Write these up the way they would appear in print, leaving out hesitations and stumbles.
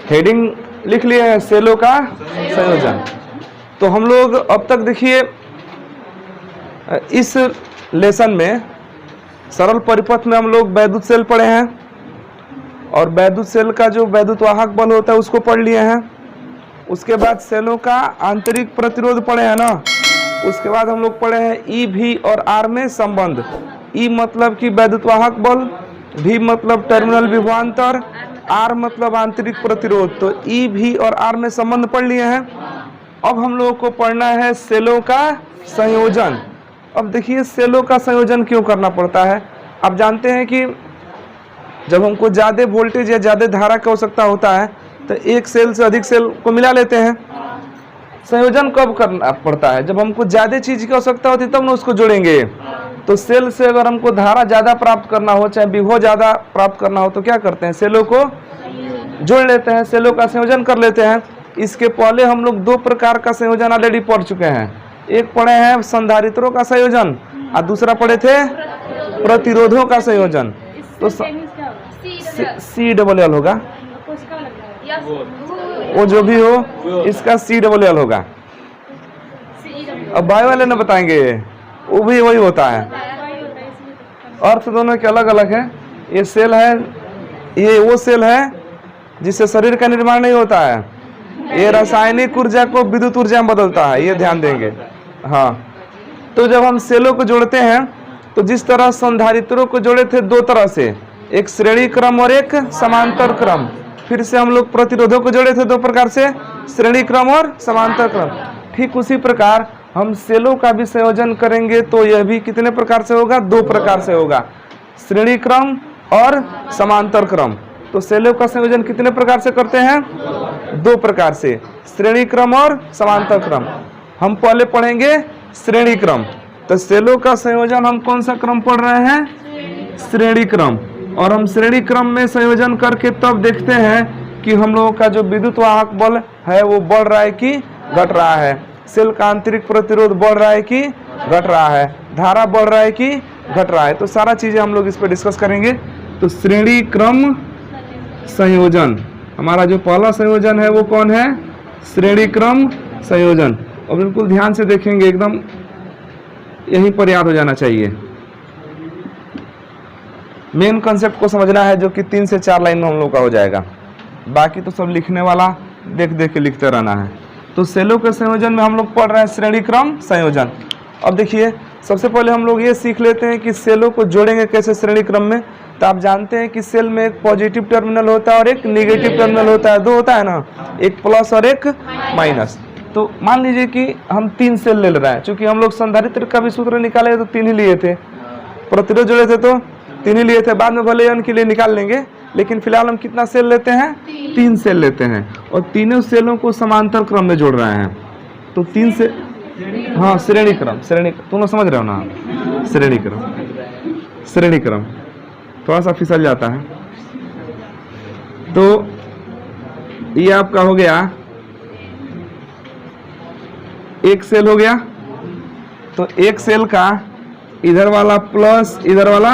Heading लिख लिए हैं, सेलों का संयोजन। तो हम लोग अब तक देखिए इस लेसन में सरल परिपथ में हम लोग वैद्युत सेल पढ़े हैं और वैद्युत सेल का जो वैद्युत वाहक बल होता है उसको पढ़ लिए हैं। उसके बाद सेलों का आंतरिक प्रतिरोध पढ़े हैं ना। उसके बाद हम लोग पढ़े हैं ई भी और आर में संबंध। ई मतलब कि वैद्युत वाहक बल, भी मतलब टर्मिनल विभवांतर, आर मतलब आंतरिक प्रतिरोध। तो ई भी और आर में संबंध पढ़ लिए हैं। अब हम लोगों को पढ़ना है सेलों का संयोजन। अब देखिए सेलों का संयोजन क्यों करना पड़ता है। आप जानते हैं कि जब हमको ज़्यादा वोल्टेज या ज़्यादा धारा की आवश्यकता होता है तो एक सेल से अधिक सेल को मिला लेते हैं। संयोजन कब करना पड़ता है, जब हमको ज़्यादा चीज़ की आवश्यकता होती है तब ना उसको जोड़ेंगे। तो सेल से अगर हमको धारा ज़्यादा प्राप्त करना हो, चाहे विभव ज़्यादा प्राप्त करना हो, तो क्या करते हैं, सेलों को जोड़ लेते हैं, सेलों का संयोजन कर लेते हैं। इसके पहले हम लोग दो प्रकार का संयोजन ऑलरेडी पढ़ चुके हैं। एक पढ़े हैं संधारित्रों का संयोजन और दूसरा पढ़े थे प्रतिरोधों का संयोजन। तो सी डबल एल होगा, वो जो भी हो इसका सी डबल एल होगा। अब बायो वाले ने बताएंगे, वो भी वही होता है। अर्थ दोनों के अलग अलग है। ये सेल है, ये वो सेल है जिससे शरीर का निर्माण नहीं होता है। ये रासायनिक ऊर्जा को विद्युत ऊर्जा में बदलता है, ये ध्यान देंगे। हाँ, तो जब हम सेलों को जोड़ते हैं तो जिस तरह संधारित्रों को जोड़े थे दो तरह से, एक श्रेणी क्रम और एक समांतर क्रम। फिर से हम लोग प्रतिरोधों को जोड़े थे दो प्रकार से, श्रेणी क्रम और समांतर क्रम। ठीक उसी प्रकार हम सेलों का भी संयोजन करेंगे तो यह भी कितने प्रकार से होगा, दो प्रकार से होगा, श्रेणी क्रम और समांतर क्रम। तो सेलों का संयोजन कितने प्रकार से करते हैं, दो प्रकार से, श्रेणी क्रम और समांतर क्रम। हम पहले पढ़ेंगे श्रेणी क्रम। तो सेलों का संयोजन हम कौन सा क्रम पढ़ रहे हैं, श्रेणी क्रम। और हम श्रेणी क्रम में संयोजन करके तब देखते हैं कि हम लोगों का जो विद्युत वाहक बल है वो बढ़ रहा है कि घट रहा है, सेल का आंतरिक प्रतिरोध बढ़ रहा है कि घट रहा है, धारा बढ़ रहा है कि घट रहा है। तो सारा चीज़ें हम लोग इस पर डिस्कस करेंगे। तो श्रेणी क्रम संयोजन, हमारा जो पहला संयोजन है वो कौन है, श्रेणी क्रम संयोजन। और बिल्कुल ध्यान से देखेंगे, एकदम यहीं पर याद हो जाना चाहिए। मेन कंसेप्ट को समझना है जो कि 3 से 4 लाइन में हम लोग का हो जाएगा। बाकी तो सब लिखने वाला देख देख के लिखते रहना है। तो सेलों के संयोजन में हम लोग पढ़ रहे हैं श्रेणी क्रम संयोजन। अब देखिए सबसे पहले हम लोग ये सीख लेते हैं कि सेलों को जोड़ेंगे कैसे श्रेणी क्रम में। तो आप जानते हैं कि सेल में एक पॉजिटिव टर्मिनल होता है और एक निगेटिव टर्मिनल होता है, दो होता है ना, एक प्लस और एक माइनस। तो मान लीजिए कि हम 3 सेल ले रहे हैं, चूंकि हम लोग संधारित्र का भी सूत्र निकाले तो 3 ही लिए थे, प्रतिरोध जोड़े थे तो 3 ही लिए थे, बाद में भले n के लिए निकाल लेंगे, लेकिन फिलहाल हम कितना सेल लेते हैं, 3 सेल लेते हैं और तीनों सेलों को समांतर क्रम में जोड़ रहे हैं। तो 3 से, हाँ श्रेणी क्रम, श्रेणी, तुम लोग समझ रहे हो ना, श्रेणी क्रम, श्रेणी क्रम थोड़ा सा फिसल जाता है। तो ये आपका हो गया, एक सेल हो गया। तो एक सेल का इधर वाला प्लस इधर वाला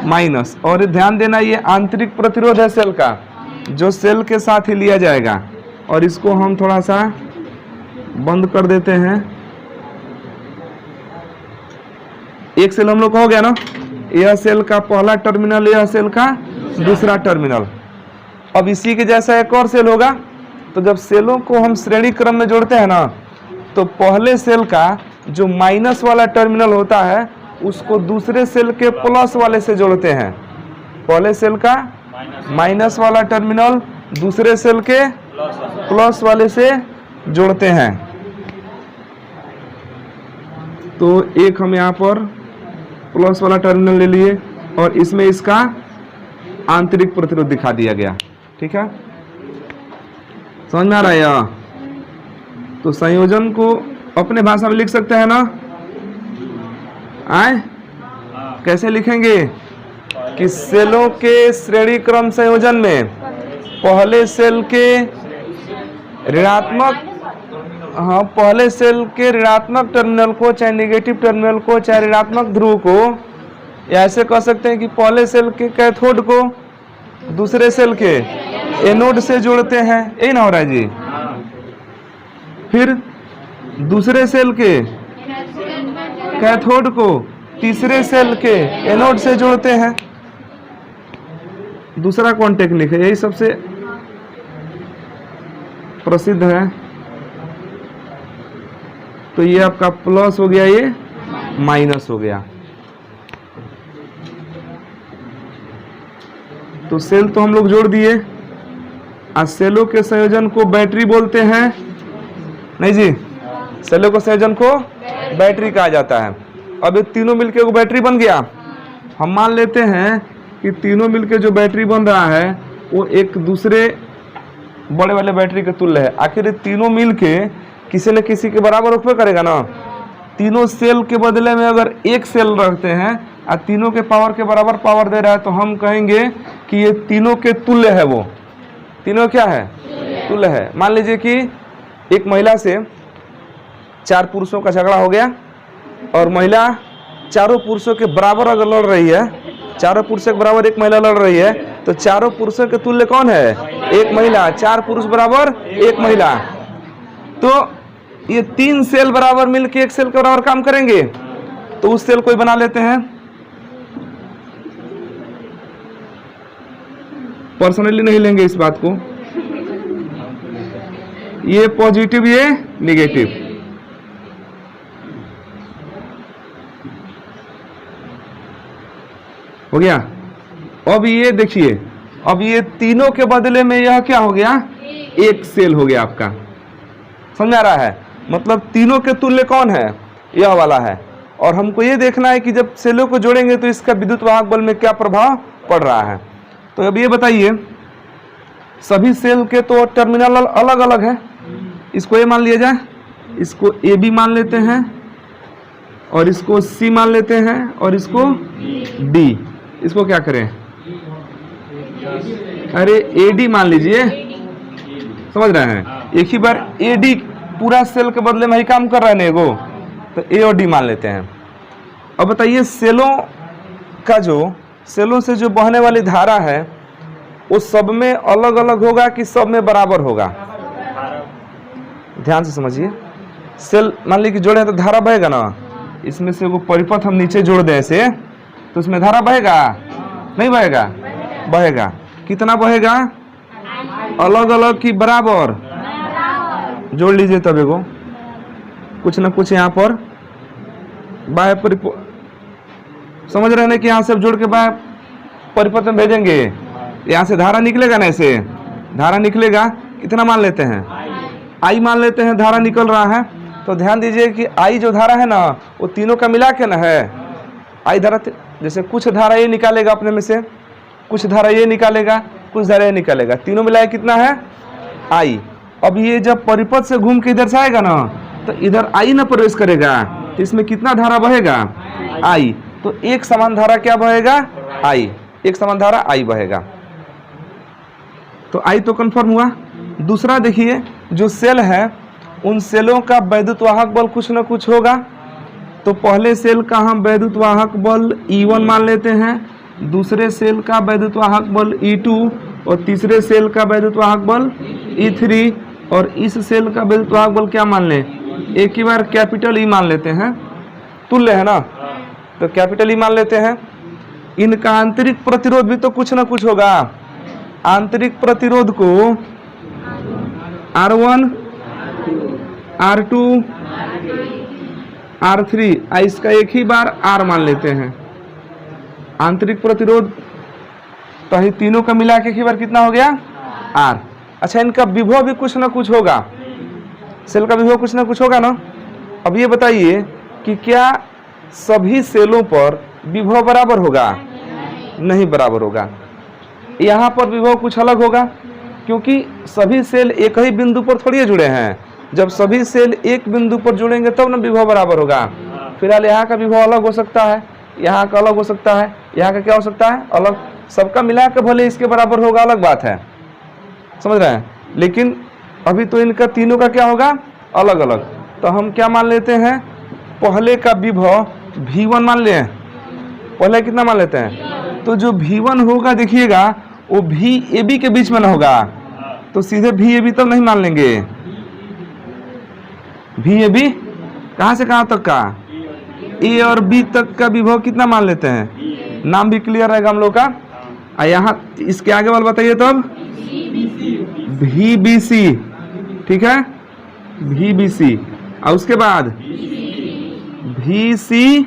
माइनस, और ध्यान देना ये आंतरिक प्रतिरोध है सेल का, जो सेल के साथ ही लिया जाएगा। और इसको हम थोड़ा सा बंद कर देते हैं। एक सेल हम लोग का हो गया ना, यह सेल का पहला टर्मिनल, यह सेल का दूसरा टर्मिनल। अब इसी के जैसा एक और सेल होगा। तो जब सेलों को हम श्रेणी क्रम में जोड़ते हैं ना, तो पहले सेल का जो माइनस वाला टर्मिनल होता है उसको दूसरे सेल के प्लस वाले से जोड़ते हैं। पहले सेल का माइनस वाला टर्मिनल दूसरे सेल के प्लस वाले से जोड़ते हैं। तो एक हम यहाँ पर प्लस वाला टर्मिनल ले लिए और इसमें इसका आंतरिक प्रतिरोध दिखा दिया गया। ठीक है, समझ में आ रहा है यह? तो संयोजन को अपने भाषा में लिख सकते हैं ना, आए कैसे लिखेंगे कि सेलों के श्रेणी क्रम संयोजन में पहले सेल के ऋणात्मक, हाँ पहले सेल के ऋणात्मक टर्मिनल को, चाहे नेगेटिव टर्मिनल को, चाहे ऋणात्मक ध्रुव को, या ऐसे कह सकते हैं कि पहले सेल के कैथोड को दूसरे सेल के एनोड से जोड़ते हैं, यही ना हो रहा है जी। फिर दूसरे सेल के कैथोड को तीसरे सेल के एनोड से जोड़ते हैं। दूसरा कौन टेक्निक है, यही सबसे प्रसिद्ध है। तो ये आपका प्लस हो गया, ये माइनस हो गया। तो सेल तो हम लोग जोड़ दिए। आज सेलों के संयोजन को बैटरी बोलते हैं, नहीं जी, सेलों के संयोजन को बैटरी कहा जाता है। अब ये तीनों मिलके वो बैटरी बन गया। हम मान लेते हैं कि तीनों मिलके जो बैटरी बन रहा है वो एक दूसरे बड़े वाले बैटरी के तुल्य है। आखिर ये तीनों मिलके किसी न किसी के बराबर उपयोग करेगा ना। तीनों सेल के बदले में अगर एक सेल रखते हैं और तीनों के पावर के बराबर पावर दे रहा है तो हम कहेंगे कि ये तीनों के तुल्य है। वो तीनों क्या है, तुल्य है। मान लीजिए कि एक महिला से 4 पुरुषों का झगड़ा हो गया और महिला चारों पुरुषों के बराबर अगर लड़ रही है, चारों पुरुषों के बराबर एक महिला लड़ रही है, तो चारों पुरुषों के तुल्य कौन है, एक महिला। 4 पुरुष बराबर एक महिला। तो ये 3 सेल बराबर मिलके एक सेल के बराबर काम करेंगे। तो उस सेल को ही बना लेते हैं। पर्सनली नहीं लेंगे इस बात को, ये पॉजिटिव ये निगेटिव। हो गया। अब ये देखिए, अब ये तीनों के बदले में यह क्या हो गया, एक सेल हो गया आपका। समझ आ रहा है, मतलब तीनों के तुल्य कौन है, यह वाला है। और हमको ये देखना है कि जब सेलों को जोड़ेंगे तो इसका विद्युत वाहक बल में क्या प्रभाव पड़ रहा है। तो अब ये बताइए, सभी सेल के तो टर्मिनल अलग अलग है। इसको ए मान लिया जाए, इसको ए बी मान लेते हैं, और इसको सी मान लेते हैं, और इसको डी। इसको क्या करें, अरे ए डी मान लीजिए, समझ रहे हैं। एक ही बार ए डी पूरा सेल के बदले में ही काम कर रहा है ना एगो, तो ए और डी मान लेते हैं। अब बताइए, सेलों का जो सेलों से जो बहने वाली धारा है वो सब में अलग अलग होगा कि सब में बराबर होगा। ध्यान से समझिए, सेल मान लीजिए कि जोड़े तो धारा बहेगा ना। इसमें से वो परिपथ हम नीचे जोड़ दें ऐसे, तो उसमें धारा बहेगा, नहीं बहेगा, बहेगा। कितना बहेगा, अलग अलग की बराबर। जोड़ लीजिए तब एगो कुछ ना कुछ यहाँ पर बाह्य परिपथ, समझ रहे हैं कि यहाँ से जोड़ के बाह्य परिपथ में भेजेंगे। यहाँ से धारा निकलेगा ना, ऐसे धारा निकलेगा। कितना मान लेते हैं, आई मान लेते हैं धारा निकल रहा है। तो ध्यान दीजिए कि आई जो धारा है ना वो तीनों का मिला के ना है। आई धारा जैसे कुछ धारा ये निकालेगा अपने में से, कुछ धारा ये निकालेगा, कुछ धारा ये निकालेगा, तीनों मिलाए कितना है, आई। अब ये जब परिपथ से घूम के इधर से आएगा ना तो इधर आई ना प्रवेश करेगा, तो इसमें कितना धारा बहेगा, आई। तो एक समान धारा क्या बहेगा, आई। एक समान धारा आई बहेगा। तो आई तो कंफर्म हुआ। दूसरा देखिए, जो सेल है उन सेलों का वैद्युत वाहक बल कुछ न कुछ होगा। तो पहले सेल का हम वैद्युत वाहक बल E1 मान लेते हैं, दूसरे सेल का वैद्युत वाहक बल E2, और तीसरे सेल का वैद्युत वाहक बल E3, और इस सेल का वैद्युत वाहक बल क्या मान लें, एक ही बार कैपिटल ई मान लेते हैं, तुल्य है ना, तो कैपिटल ई मान लेते हैं। इनका आंतरिक प्रतिरोध भी तो कुछ ना कुछ होगा। आंतरिक प्रतिरोध को R1, R2, R3, इसका एक ही बार R मान लेते हैं। आंतरिक प्रतिरोध तो ही तीनों का मिला के एक ही बार कितना हो गया, R। अच्छा, इनका विभव भी कुछ ना कुछ होगा, सेल का विभव कुछ ना कुछ होगा ना। अब ये बताइए कि क्या सभी सेलों पर विभव बराबर होगा, नहीं बराबर होगा। यहाँ पर विभव कुछ अलग होगा, क्योंकि सभी सेल एक ही बिंदु पर थोड़ी जुड़े हैं। जब सभी सेल एक बिंदु पर जुड़ेंगे तब ना विभव बराबर होगा। फिलहाल यहाँ का विभव अलग हो सकता है, यहाँ का अलग हो सकता है, यहाँ का क्या हो सकता है, अलग। सबका मिला के भले इसके बराबर होगा, अलग बात है, समझ रहे हैं। लेकिन अभी तो इनका तीनों का क्या होगा, अलग अलग। तो हम क्या मान लेते हैं, पहले का विभव V1 मान लें। पहले कितना मान लेते हैं, तो जो V1 होगा देखिएगा वो भी ए बी के बीच में ना होगा, तो सीधे भी ए बी तब नहीं मान लेंगे। भी ए बी कहाँ से कहाँ तक का, ए और बी तक का विभव कितना मान लेते हैं, नाम भी क्लियर रहेगा हम लोग का। यहाँ इसके आगे वाला बताइए तब, भी बी सी, ठीक है, भी बी सी, और उसके बाद भी सी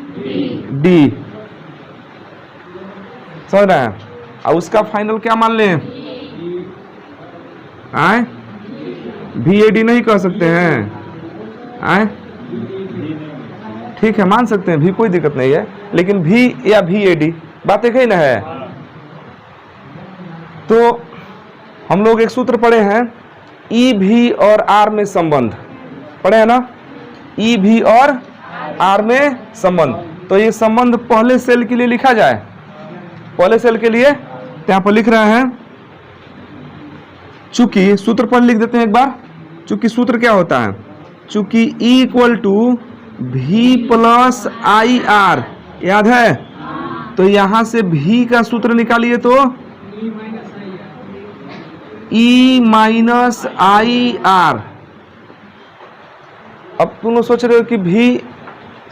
डी, समझ रहे हैं। और उसका फाइनल क्या मान लें, आए भी ए डी नहीं कह सकते हैं, आए ठीक है मान सकते हैं भी, कोई दिक्कत नहीं है, लेकिन भी या भी ए डी बात एक ही ना है। तो हम लोग एक सूत्र पढ़े हैं, ई भी और आर में संबंध पढ़े हैं ना, ई भी और आर में संबंध। तो ये संबंध पहले सेल के लिए लिखा जाए, पहले सेल के लिए तो यहाँ पर लिख रहे हैं, चूंकि सूत्र पर लिख देते हैं एक बार। चूंकि सूत्र क्या होता है, चूंकि ई इक्वल टू भी प्लस आई आर, याद है, तो यहां से भी का सूत्र निकालिए तो ई माइनस आई आर। अब तुम लोग सोच रहे हो कि भी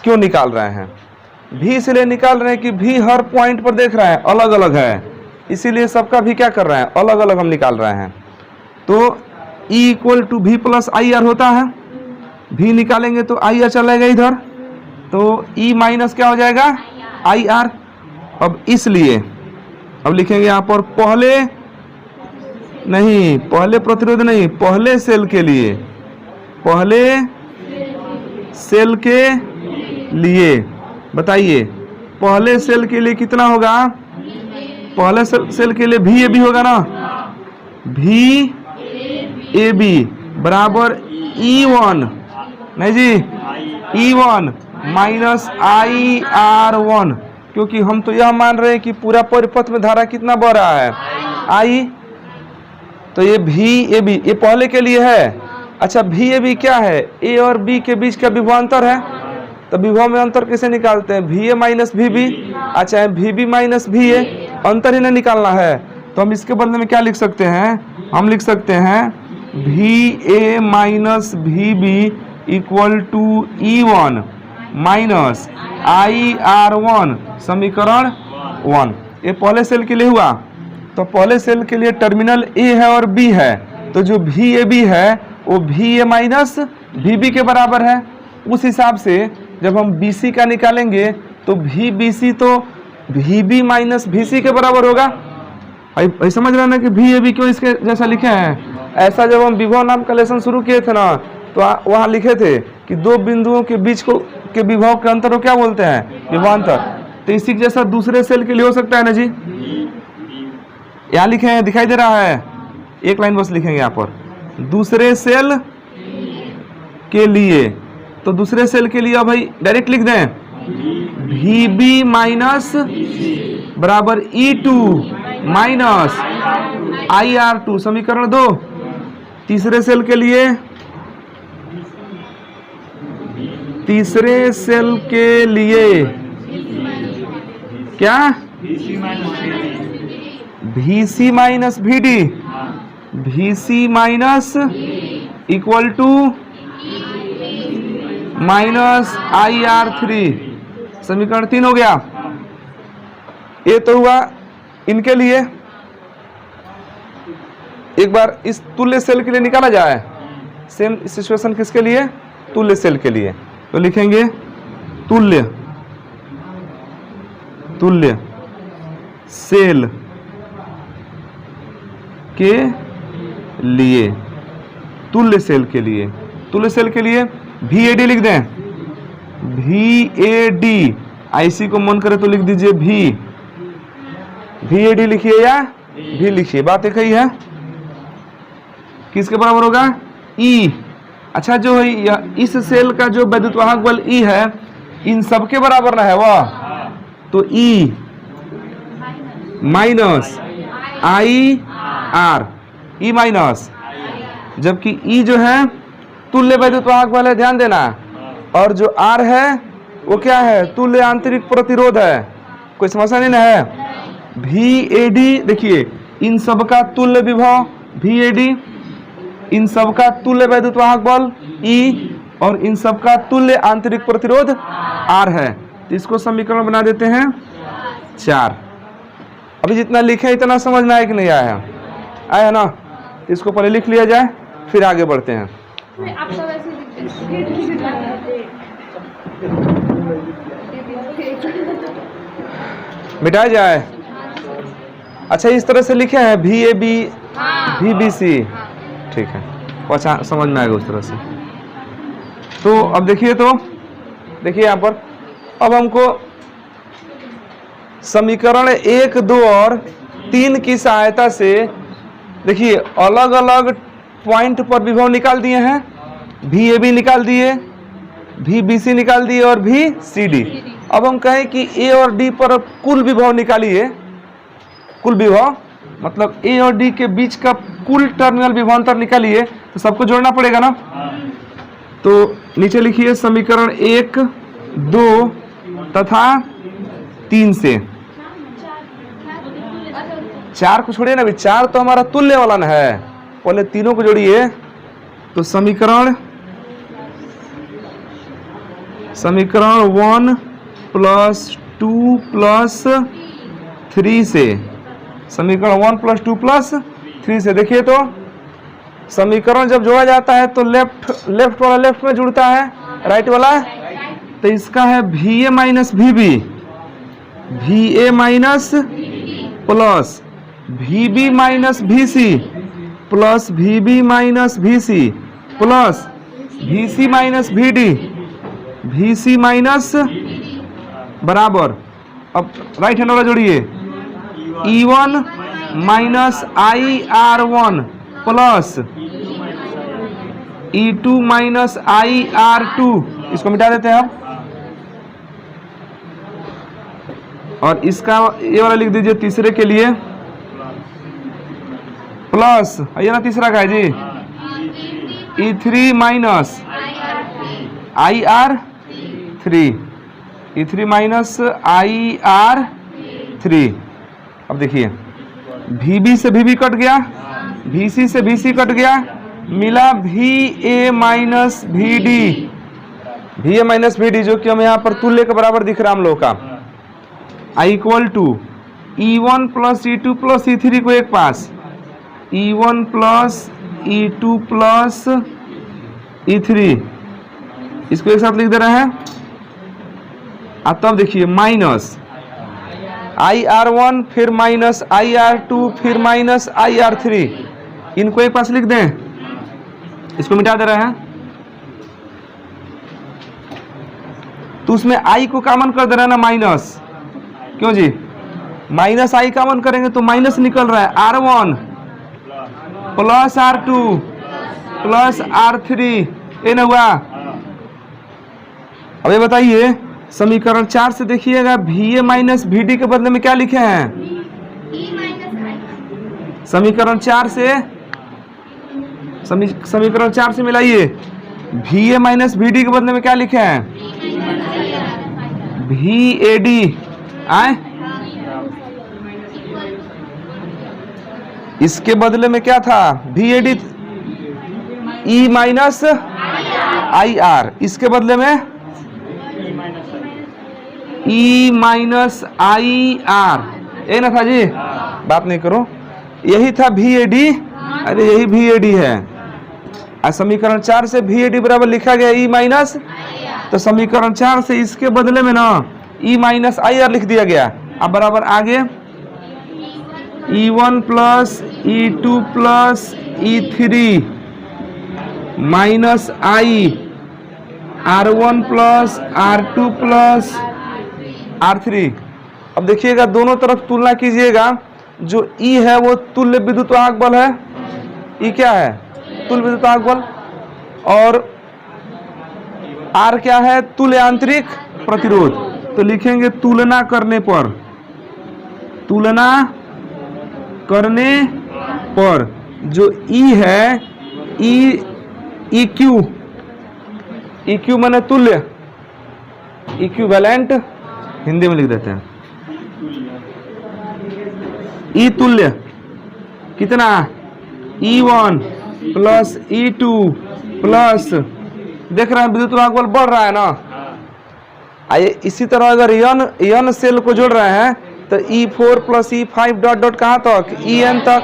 क्यों निकाल रहे हैं, भी इसलिए निकाल रहे हैं कि भी हर पॉइंट पर देख रहा है अलग अलग है, इसीलिए सबका भी क्या कर रहे हैं अलग अलग हम निकाल रहे हैं। तो ई इक्वल टू भी प्लस आई आर होता है, भी निकालेंगे तो आई आर चलेगा इधर, तो ई माइनस क्या हो जाएगा आई आर। अब इसलिए अब लिखेंगे यहाँ पर पहले नहीं, पहले प्रतिरोध नहीं, पहले सेल के लिए, पहले सेल के लिए बताइए, पहले सेल के लिए कितना होगा, पहले सेल के लिए भी ए बी होगा ना, भी ए बी बराबर ई वन, नहीं जी E one minus I R one, क्योंकि हम तो यह मान रहे हैं कि पूरा परिपथ में धारा कितना बह रहा है आई, तो ये भी ए बी ये पहले के लिए है। अच्छा भी ए बी क्या है, ए और बी के बीच का विभवांतर है, तो विभव में अंतर कैसे निकालते हैं, भी ए माइनस भी बी, अच्छा भी बी माइनस भी ए, अंतर ही नहीं निकालना है, तो हम इसके बदले में क्या लिख सकते हैं, हम लिख सकते हैं भी ए माइनस भी B equal to E one minus I R one, समीकरण 1। ये पहले सेल के लिए हुआ, तो पहले सेल के लिए टर्मिनल ए है और बी है, तो जो भी ए बी है वो भी ए माइनस भी बी के बराबर है। उस हिसाब से जब हम बी सी का निकालेंगे तो भी बी सी तो भी बी माइनस भी सी के बराबर होगा। समझ रहे हैं ना कि भी ए बी क्यों इसके जैसा लिखे हैं। ऐसा जब हम विभव नाम का लेसन शुरू किए थे ना, तो वहाँ लिखे थे कि दो बिंदुओं के बीच को के विभव के अंतर को क्या बोलते हैं, विभवांतर। तो इसी जैसा दूसरे सेल के लिए हो सकता है ना जी, यहाँ लिखे हैं दिखाई दे रहा है, एक लाइन बस लिखेंगे यहाँ पर, दूसरे सेल के लिए। तो दूसरे सेल के लिए भाई डायरेक्ट लिख दें, भी बी माइनस बराबर E two minus I R two, समीकरण 2। तीसरे सेल के लिए, तीसरे सेल के लिए क्या, भी सी माइनस भी डी, भी C minus equal to minus I R 3, समीकरण 3 हो गया। ये तो हुआ इनके लिए। एक बार इस तुल्य सेल के लिए निकाला जाए, सेम सिचुएशन किसके लिए, तुल्य सेल के लिए। तो लिखेंगे तुल्य, तुल्य सेल के लिए, तुल्य सेल के लिए, तुल्य सेल के लिए भी ए डी लिख दें, भी ए डी, आईसी को मन करे तो लिख दीजिए भी ए डी लिखिए या भी लिखिए, बात एक ही है। किसके बराबर होगा, ई। अच्छा जो है इस सेल का जो वैद्युतवाहक बल ई है, इन सबके बराबर ना है वह, तो E minus I R, E minus, जबकि ई जो है तुल्य वैद्युतवाहक बल है, ध्यान देना, और जो आर है वो क्या है, तुल्य आंतरिक प्रतिरोध है। कोई समस्या नहीं ना है। भी ए डी देखिए, इन सब का तुल्य विभव VAD, इन सब का तुल्य वैद्युत वाहक बल E और इन सब का तुल्य आंतरिक प्रतिरोध R है। तो इसको समीकरण बना देते हैं 4। अभी जितना लिखे इतना समझ में आया कि नहीं आया? आया ना? तो इसको पहले लिख लिया जाए, फिर आगे बढ़ते हैं। मिटाया जाए। अच्छा, इस तरह से लिखे हैं VAB VBC, ठीक है, अच्छा समझ में आएगा उस तरह से। तो अब देखिए, तो देखिए यहाँ पर अब हमको समीकरण 1, 2 और 3 की सहायता से देखिए अलग अलग पॉइंट पर विभव निकाल दिए हैं। VAB निकाल दिए, VBC निकाल दिए और VCD। अब हम कहें कि A और D पर कुल विभव निकालिए। कुल विभव मतलब A और D के बीच का कुल टर्मिनल विभवांतर निकालिए, तो सबको जोड़ना पड़ेगा ना। तो नीचे लिखिए समीकरण 1, 2 तथा 3 से। 4 को छोड़िए ना, अभी 4 तो हमारा तुल्य वाला न है, पहले तीनों को जोड़िए। तो समीकरण 1 + 2 + 3 से, समीकरण 1 + 2 + 3 से देखिए, तो समीकरण जब जोड़ा जाता है तो लेफ्ट वाला लेफ्ट में जुड़ता है, राइट वाला। तो इसका है VA - VB, VA minus plus VB - VC plus VB - VC plus VC - VD, VC minus बराबर, अब राइट हैंड वाला जोड़िए, E1 - IR1 plus E2 - IR2। इसको मिटा देते हैं आप, और इसका ये वाला लिख दीजिए तीसरे के लिए, प्लस ये ना तीसरा का है जी, E3 - IR3, E3 - IR3। अब देखिए VB से VB कट गया, VC से VC कट गया, मिला VA - VD, VA - VD जो कि हम यहाँ पर तुल्य के बराबर दिख रहा है हम लोग का। I = E1 + E2 + E3 को एक पास, E1 + E2 + E3, इसको एक साथ लिख दे रहे हैं। अब तब देखिए माइनस IR1 फिर माइनस IR2 फिर माइनस IR3, इनको एक पास लिख दें, इसको मिटा दे रहे हैं। तो उसमें I को कॉमन कर दे रहे हैं ना माइनस, क्यों जी? माइनस I कॉमन करेंगे तो माइनस निकल रहा है, R1 plus R2 plus R3, ये ना हुआ। अब ये बताइए समीकरण 4 से देखिएगा VA - VD के बदले में क्या लिखे हैं? समीकरण 4 से मिलाइए, VA - VD के बदले में क्या लिखे हैं? VAD। आए इसके बदले में क्या था? VAD, E - IR, इसके बदले में E - IR, ये ना था जी, बात नहीं करो, यही था VAD। अरे यही VAD है। समीकरण 4 से VAD बराबर लिखा गया E - तो समीकरण 4 से इसके बदले में ना E - IR लिख दिया गया। अब बराबर आगे E1 + E2 + E3 minus I R1 + R2 + R3। अब देखिएगा दोनों तरफ तुलना कीजिएगा, जो E है वो तुल्य विद्युत वाहक बल है, E क्या है? तुल्य विद्युत वाहक बल, और R क्या है? तुल्य आंतरिक प्रतिरोध। तो लिखेंगे तुलना करने पर, जो E है, EQ माने तुल्य, इक्विवेलेंट हिंदी में लिख देते हैं, E तुल्य कितना E1 प्लस E2 प्लस, देख रहे हैं विद्युत वाहक बल बढ़ रहा है ना। आइए इसी तरह अगर n सेल को जोड़ रहे हैं तो E4 plus E5 dot dot कहाँ तक, En तक।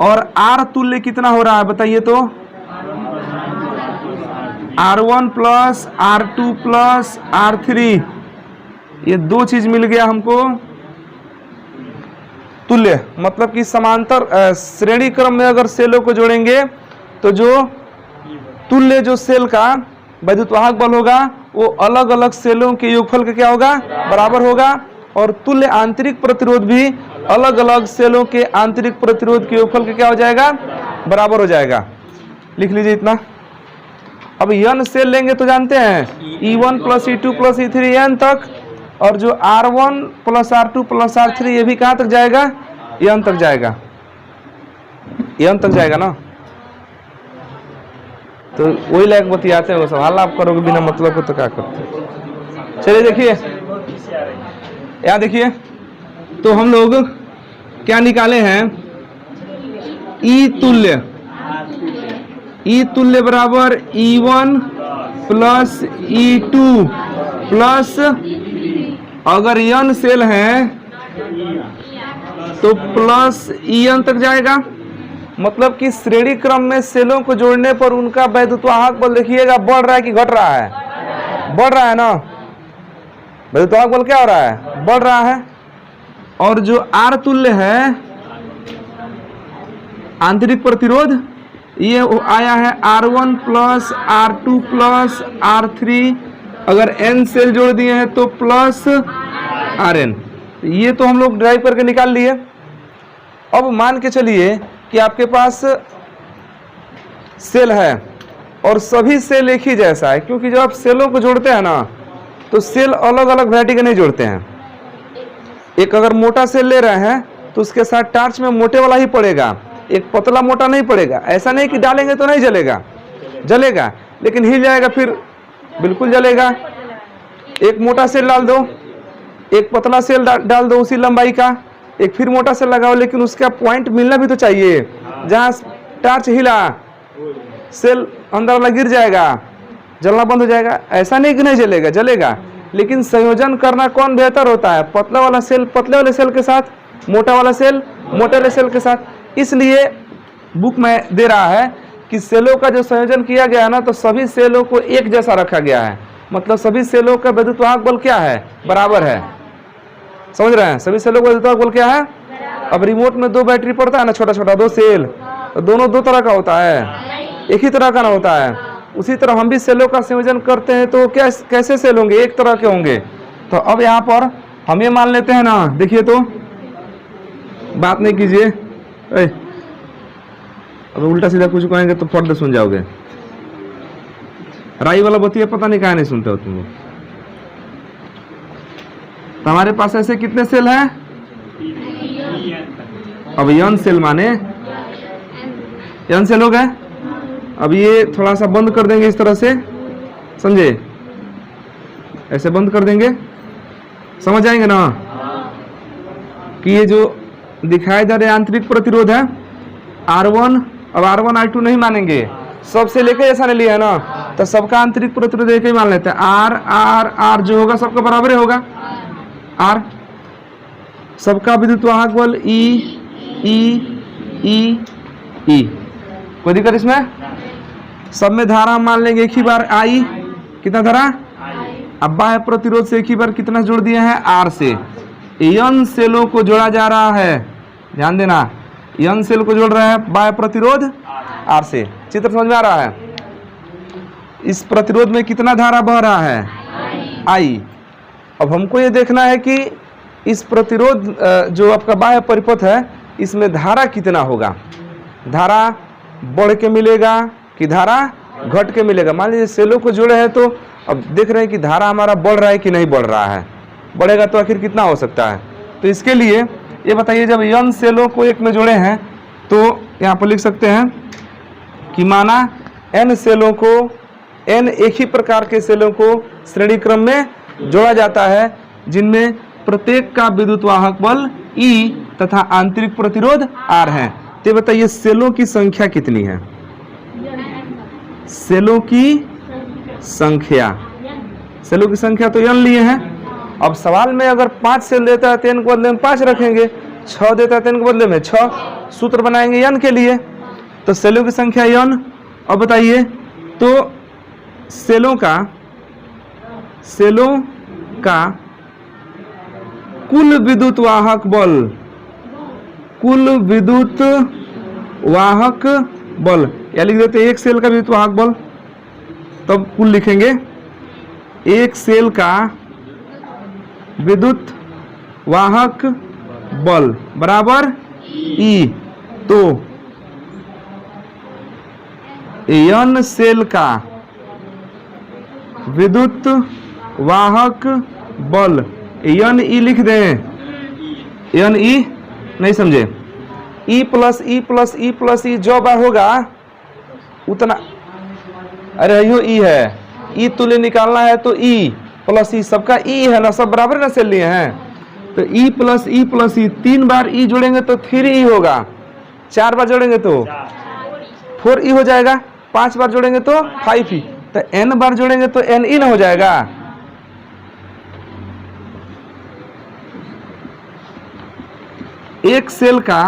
और R तुल्य कितना हो रहा है बताइए तो, R1 plus R2 plus R3, ये दो चीज मिल गया हमको तुल्य। मतलब कि समांतर श्रेणी क्रम में अगर सेलों को जोड़ेंगे तो जो तुल्य जो सेल का वैद्युत वाहक बल होगा वो अलग अलग सेलों के योगफल का क्या होगा, बराबर होगा। और तुल्य आंतरिक प्रतिरोध भी अलग अलग सेलों के आंतरिक प्रतिरोध के योगफल का क्या हो जाएगा, बराबर हो जाएगा। लिख लीजिए इतना। अब n सेल लेंगे तो जानते हैं E1 plus E2 plus E3 n तक, और जो R1 plus R2 plus R3 ये भी कहाँ तक जाएगा, n तक जाएगा, n तक जाएगा ना। तो वही लायक बतियाते हैं वो सब, हल्ला आप करोगे बिना मतलब को तो क्या करते। चलिए देखिए यहाँ देखिए, तो हम लोग क्या निकाले हैं, ई तुल्य बराबर E1 प्लस E2 प्लस, अगर n सेल है तो प्लस En तक जाएगा। मतलब कि श्रेणी क्रम में सेलों को जोड़ने पर उनका वैद्युत वाहक बल देखिएगा बढ़ रहा है कि घट रहा है, बढ़ रहा है ना। वैद्युत वाहक बल क्या हो रहा है, बढ़ रहा है। और जो R तुल्य है आंतरिक प्रतिरोध, ये आया है R1 plus R2 plus R3, अगर n सेल जोड़ दिए हैं तो प्लस Rn। ये तो हम लोग ड्राइव करके निकाल लिए। अब मान के चलिए कि आपके पास सेल है और सभी सेल एक ही जैसा है, क्योंकि जब आप सेलों को जोड़ते हैं ना तो सेल अलग अलग वैरायटी के नहीं जोड़ते हैं। एक अगर मोटा सेल ले रहे हैं तो उसके साथ टार्च में मोटे वाला ही पड़ेगा, एक पतला मोटा नहीं पड़ेगा। ऐसा नहीं कि डालेंगे तो नहीं जलेगा, जलेगा लेकिन हिल जाएगा, फिर बिल्कुल जलेगा। एक मोटा सेल डाल दो, एक पतला सेल डाल दो उसी लंबाई का, एक फिर मोटा सेल लगाओ, लेकिन उसका पॉइंट मिलना भी तो चाहिए। जहाँ टार्च हिला सेल अंदर वाला गिर जाएगा, जलना बंद हो जाएगा। ऐसा नहीं कि नहीं जलेगा, जलेगा, लेकिन संयोजन करना कौन बेहतर होता है, पतला वाला सेल पतले वाले सेल के साथ, मोटा वाला सेल मोटे वाले सेल के साथ। इसलिए बुक में दे रहा है कि सेलों का जो संयोजन किया गया है ना, तो सभी सेलों को एक जैसा रखा गया है। मतलब सभी सेलों का वैद्युत वाहक बल क्या है, बराबर है। समझ रहे हैं, सभी सेलों का वैद्युत वाहक बल क्या है। अब रिमोट में दो बैटरी पड़ता है ना, छोटा छोटा दो सेल, तो दोनों दो तरह का होता है, एक ही तरह का ना होता है। उसी तरह हम भी सेलों का संयोजन करते हैं तो कैसे सेल होंगे, एक तरह के होंगे। तो अब यहाँ पर हम ये मान लेते हैं ना, देखिए तो बात नहीं कीजिए, अब उल्टा सीधा कुछ कहेंगे तो फट सुन जाओगे। राई वाला बतिया पता नहीं कहाँ नहीं सुनते हो तुम लोग। तो हमारे पास ऐसे कितने सेल हैं, अब n सेल माने n सेल हो गए। अब ये थोड़ा सा बंद कर देंगे इस तरह से, समझे, ऐसे बंद कर देंगे, समझ जाएंगे ना कि ये जो दिखाई दे रहे आंतरिक प्रतिरोध है R1, अब R1 R2 नहीं मानेंगे, सबसे लेके ऐसा नहीं लिया है ना, तो सबका आंतरिक प्रतिरोध एक ही मान लेते हैं। R R R जो होगा सबका बराबर ही होगा, R सबका विद्युत वाहक बल E E E E, कोई दिक्कत इसमें। सब में धारा मान लेंगे एक ही बार I, कितना धारा, अब बाह्य प्रतिरोध से एक ही बार कितना जोड़ दिए हैं, R से। n सेलों को जोड़ा जा रहा है, ध्यान देना, n सेल को जोड़ रहे हैं बाह्य प्रतिरोध R से। चित्र समझ में आ रहा है। इस प्रतिरोध में कितना धारा बह रहा है, I। अब हमको ये देखना है कि इस प्रतिरोध जो आपका बाह्य परिपथ है इसमें धारा कितना होगा, धारा बढ़ के मिलेगा कि धारा घट के मिलेगा। मान लीजिए सेलों को जोड़े हैं तो अब देख रहे हैं कि धारा हमारा बढ़ रहा है कि नहीं बढ़ रहा है, बढ़ेगा तो आखिर कितना हो सकता है। तो इसके लिए ये बताइए, जब n सेलों को एक में जोड़े हैं तो यहाँ पर लिख सकते हैं कि माना n सेलों को, n एक ही प्रकार के सेलों को श्रेणी क्रम में जोड़ा जाता है, जिनमें प्रत्येक का विद्युत वाहक बल E तथा आंतरिक प्रतिरोध R है। तो बताइए सेलों की संख्या कितनी है? सेलों की संख्या, सेलों की संख्या तो n लिए हैं। अब सवाल में अगर 5 सेल देता है तो n के बदले में 5 रखेंगे, 6 देता है तो n के बदले में 6, सूत्र बनाएंगे n के लिए, तो सेलों की संख्या n। अब बताइए तो सेलों का कुल विद्युत वाहक बल, कुल विद्युत वाहक बल, या लिख देते एक सेल का विद्युत वाहक बल, तब कुल लिखेंगे एक सेल का विद्युत वाहक बल बराबर E। तो n सेल का विद्युत वाहक बल n E लिख दें, n E नहीं समझे, E plus E plus E plus E जो बार होगा उतना, अरे यो E है, E तुल्य निकालना है तो E प्लस E, सबका E है ना, सब बराबर ना सेल लिए हैं, तो E प्लस E 3 बार E जोड़ेंगे तो 3E होगा, 4 बार जोड़ेंगे तो 4E हो जाएगा, 5 बार जोड़ेंगे तो 5E, तो n बार जोड़ेंगे तो NE ना हो जाएगा। एक सेल का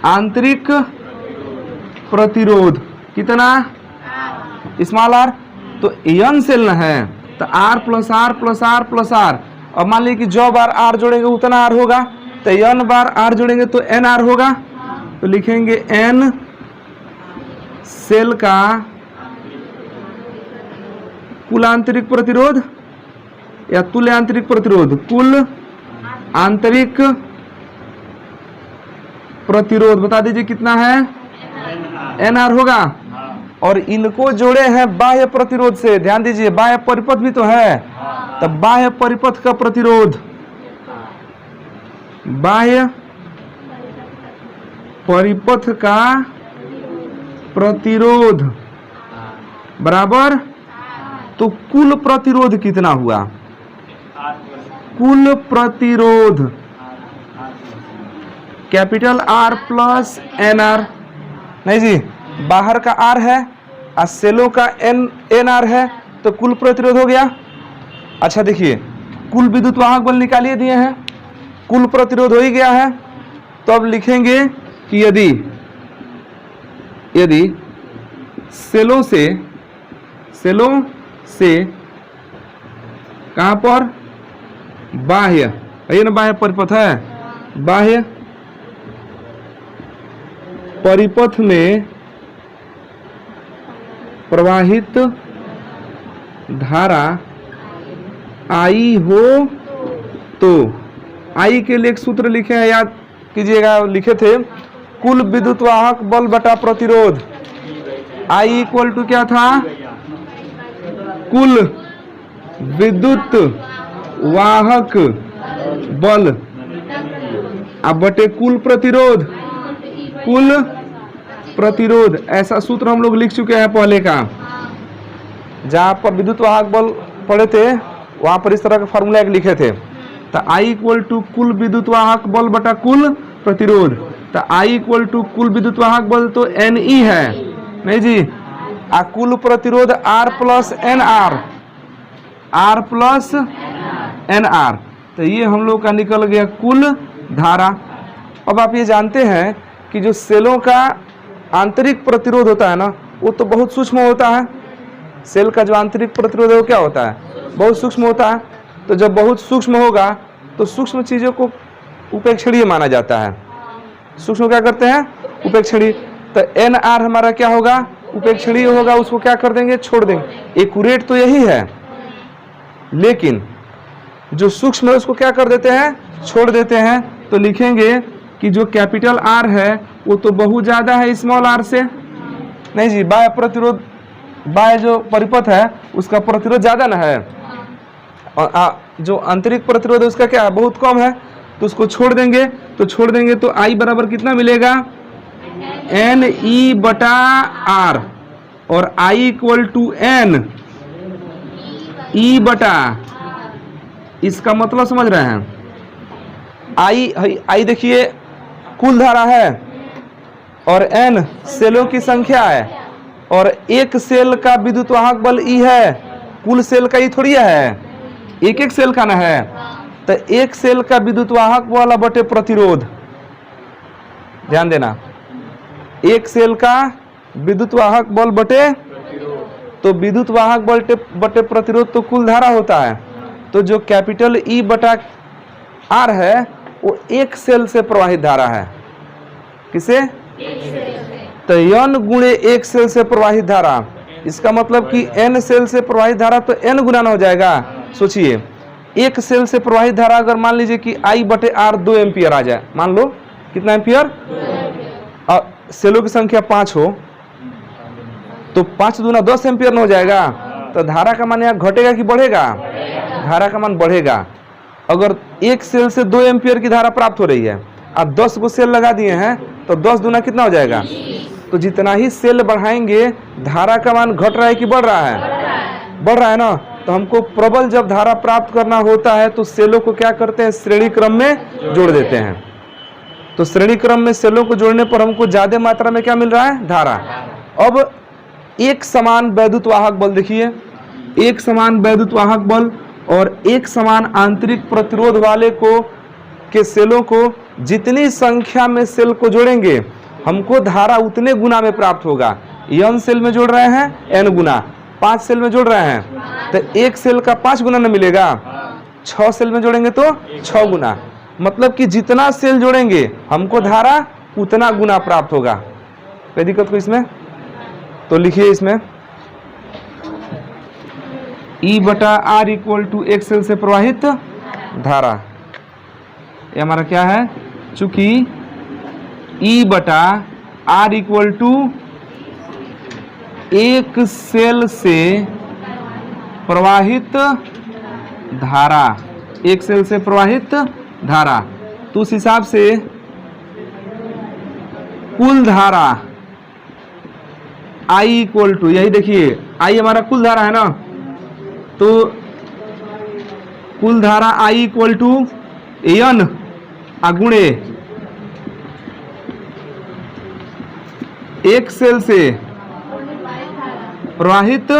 आंतरिक प्रतिरोध कितना? स्मॉल r, तो n सेल न है तो r plus r plus r plus r, अब मान लीजिए कि जो बार r जोड़ेंगे उतना r होगा, तो n बार r जोड़ेंगे तो n r होगा, तो लिखेंगे n सेल का कुल आंतरिक प्रतिरोध या तुल्य आंतरिक प्रतिरोध, कुल आंतरिक प्रतिरोध बता दीजिए कितना है? NR होगा, और इनको जोड़े हैं बाह्य प्रतिरोध से, ध्यान दीजिए बाह्य परिपथ भी तो है, तब बाह्य परिपथ का प्रतिरोध, बाह्य परिपथ का प्रतिरोध बराबर, तो कुल प्रतिरोध कितना हुआ? कुल प्रतिरोध कैपिटल R प्लस NR, नहीं जी, बाहर का R है और सेलों का NR है, तो कुल प्रतिरोध हो गया। अच्छा देखिए, कुल विद्युत वाहक बल निकालिए दिए हैं, कुल प्रतिरोध हो ही गया है, तो अब लिखेंगे कि यदि सेलों से कहां पर बाह्य, ये ना बाह्य परिपथ है, बाह्य परिपथ में प्रवाहित धारा I हो तो I के लिए एक सूत्र लिखे हैं, याद कीजिएगा, लिखे थे कुल विद्युत वाहक बल बटा प्रतिरोध, I इक्वल टू क्या था? कुल विद्युत वाहक बल अब बटे कुल प्रतिरोध, कुल प्रतिरोध, ऐसा सूत्र हम लोग लिख चुके हैं पहले का, जहां पर विद्युत वाहक बल पढ़े थे वहां पर इस तरह का फॉर्मूला एक लिखे थे, तो I इक्वल टू कुल विद्युत वाहक बल बटा कुल प्रतिरोध, तो I इक्वल टू कुल विद्युत वाहक बल तो NE है, नहीं जी, आ कुल प्रतिरोध R plus NR, R plus NR, तो ये हम लोग का निकल गया कुल धारा। अब आप ये जानते हैं कि जो सेलों का आंतरिक प्रतिरोध होता है ना, वो तो बहुत सूक्ष्म होता है, सेल का जो आंतरिक प्रतिरोध है वो क्या होता है? बहुत सूक्ष्म होता है, तो जब बहुत सूक्ष्म होगा तो सूक्ष्म चीज़ों को उपेक्षणीय माना जाता है, सूक्ष्म क्या करते हैं? उपेक्षणीय, तो NR हमारा क्या होगा? उपेक्षणीय होगा, उसको क्या कर देंगे? छोड़ देंगे। एक्यूरेट तो यही है, लेकिन जो सूक्ष्म है उसको क्या कर देते हैं? छोड़ देते हैं, तो लिखेंगे कि जो कैपिटल R है वो तो बहुत ज़्यादा है स्मॉल r से, नहीं जी, बाह्य प्रतिरोध, बाह्य जो परिपथ है उसका प्रतिरोध ज़्यादा ना है, और जो आंतरिक प्रतिरोध है उसका क्या है? बहुत कम है, तो उसको छोड़ देंगे, तो I बराबर कितना मिलेगा? NE बटा R, और I equal to N E बटा, इसका मतलब समझ रहे हैं, आई देखिए कुल धारा है और n सेलों की संख्या है और एक सेल का विद्युत वाहक बल E है, कुल सेल का E थोड़ी है, एक एक सेल का ना है। तो एक सेल का विद्युत वाहक बल बटे प्रतिरोध, ध्यान देना, एक सेल का विद्युत वाहक बल बटे, तो विद्युत वाहक बल बटे प्रतिरोध तो कुल धारा होता है। तो जो कैपिटल E बटा R है वो एक सेल से प्रवाहित धारा है। किसे? तो n गुणे एक सेल से प्रवाहित धारा, इसका मतलब कि n सेल से प्रवाहित धारा तो n गुना ना हो जाएगा। सोचिए एक सेल से प्रवाहित धारा अगर मान लीजिए कि I बटे R 2 एम्पियर आ जाए, मान लो कितना एम्पियर, और सेलों की संख्या 5 हो तो 5 दूना 10 एम्पियर ना हो जाएगा। तो धारा का मान यहाँ घटेगा कि बढ़ेगा? धारा का मान बढ़ेगा। अगर एक सेल से 2 एम्पियर की धारा प्राप्त हो रही है, आप 10 को सेल लगा दिए हैं तो 10 दूना कितना हो जाएगा? तो जितना ही सेल बढ़ाएंगे धारा का मान घट रहा है कि बढ़ रहा है? बढ़ रहा है ना। तो हमको प्रबल जब धारा प्राप्त करना होता है तो सेलों को क्या करते हैं? श्रेणी क्रम में जोड़ देते हैं। तो श्रेणी क्रम में सेलों को जोड़ने पर हमको ज्यादा मात्रा में क्या मिल रहा है? धारा। अब एक समान वैद्युत वाहक बल देखिए, एक समान वैद्युत वाहक बल और एक समान आंतरिक प्रतिरोध वाले को के सेलों को जितनी संख्या में सेल को जोड़ेंगे हमको धारा उतने गुना में प्राप्त होगा। n सेल में जोड़ रहे हैं n गुना, 5 सेल में जोड़ रहे हैं तो एक सेल का 5 गुना न मिलेगा, 6 सेल में जोड़ेंगे तो 6 गुना। मतलब कि जितना सेल जोड़ेंगे हमको धारा उतना गुना प्राप्त होगा। कोई दिक्कत को इसमें? तो लिखिए इसमें E बटा R इक्वल टू एक सेल से प्रवाहित धारा। ये हमारा क्या है? चूंकि E बटा R इक्वल टू एक सेल से प्रवाहित धारा, एक सेल से प्रवाहित धारा, तो उस हिसाब से कुल धारा I इक्वल टू, यही देखिए I हमारा कुल धारा है ना, तो कुल धारा I इक्वल टू n गुणे एक सेल से प्रवाहित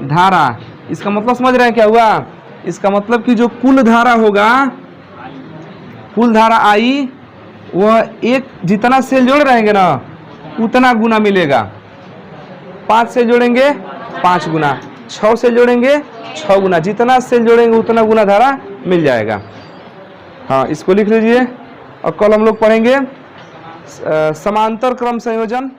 धारा। इसका मतलब समझ रहे हैं क्या हुआ? इसका मतलब कि जो कुल धारा होगा, कुल धारा I वह एक जितना सेल जोड़ रहेंगे ना उतना गुना मिलेगा। 5 से जोड़ेंगे 5 गुना, 6 से जोड़ेंगे 6 गुना, जितना सेल जोड़ेंगे उतना गुना धारा मिल जाएगा। हाँ, इसको लिख लीजिए। और कल हम लोग पढ़ेंगे समांतर क्रम संयोजन।